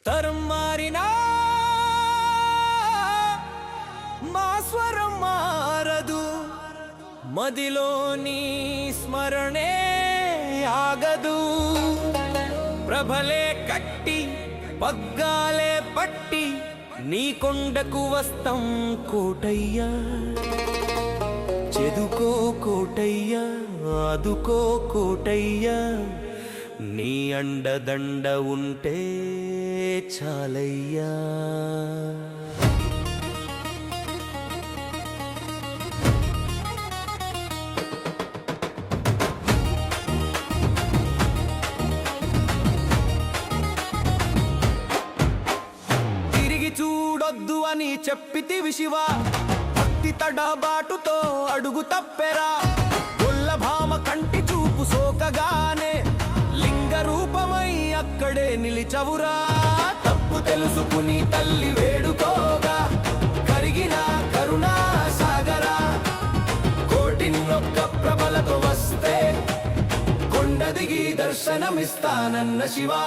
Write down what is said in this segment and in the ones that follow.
తరం మారినా మా స్వరం మారదు, మదిలోని స్మరణే ఆగదు. ప్రభలే కట్టి పగ్గాలే పట్టి నీ కొండకు వస్తం కోటయ్యా. చెదుకో కోటయ్యా, ఆదుకో కోటయ్యా, నీ అండదండ ఉంటే చాలయ్యా. తిరిగి చూడొద్దు అని చెప్పితివి శివ, భక్తి తడబాటుతో అడుగు తప్పెరా. గొల్లభామ కంటి చూపు సోకగానే లింగ రూపమై అక్కడే నిలిచవురా. తప్పు తెలుసుకుని తల్లి వేడుకోగా కరిగిన కరుణా సాగరా. కోటిన్నొక్క ప్రభలతో వస్తే కొండ దిగి దర్శనమిస్తానన్న శివా.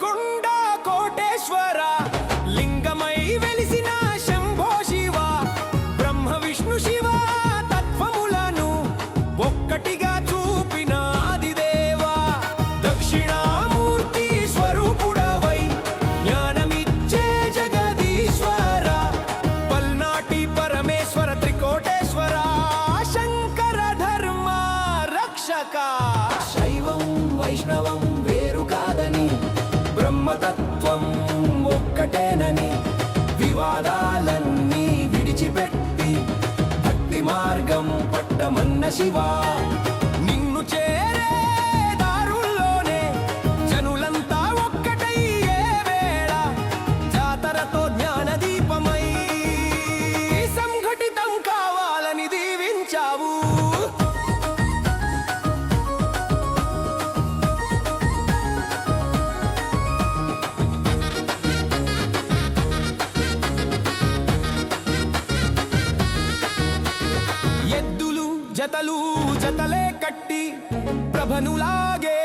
కొండ కోటేశ్వర లింగమై వెలిసిన శంభో శివ, బ్రహ్మ విష్ణు శివ తత్వములను ఒక్కటిగా చూపిన ఆదిదేవా. దక్షిణామూర్తి స్వరూపుడవై జ్ఞానమిచ్చే జగదీశ్వర, పల్నాటి పరమేశ్వర త్రికోటేశ్వర, శంకర ధర్మ రక్షక. శైవం వైష్ణవం వేరు కాదని, బ్రహ్మతత్వం ఒక్కటేనని, వివాదాలన్నీ విడిచిపెట్టి భక్తి మార్గం పట్టమన్న శివా. నిన్ను చేరే దారుల్లోనే జనులంతా ఒక్కటయ్యే వేళ, జాతరతో జ్ఞానదీపమై సంఘటితం కావాలని దీవించావు. జతలు జతలే కట్టి ప్రభనులాగే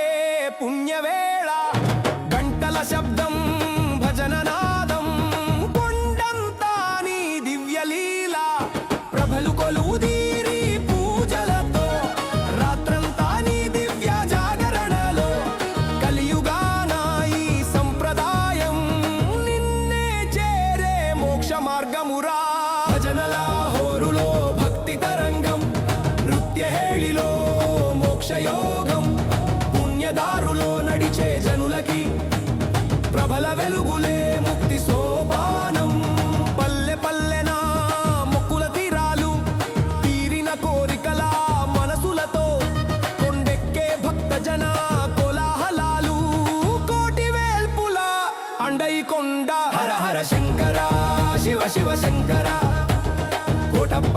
పుణ్యవేళ, గంటల శబ్దం భజన నాదం కొండంతా నీ దివ్యలీల. ప్రభలు కొలువుదీరి పూజలతో రాత్రంతా నీ దివ్య జాగరణలో, కలియుగాన ఈ సంప్రదాయం నిన్నే చేరే మోక్ష మార్గమురా. భజనల హోరులో భక్తి తరంగం, నృత్యహేళిలో మోక్షయోగం, పుణ్యదారులో నడిచే జనులకి ప్రభల వెలుగులే ముక్తి సోపానం. పల్లె పల్లెన మొక్కుల తీరాలు, తీరిన కోరికల మనసులతో కొండెక్కే భక్త జన కోలాహలాలు. కోటి వేల్పుల అండై కొండ హర హర శంకర, శివ శివ శంకర, కోటప్ప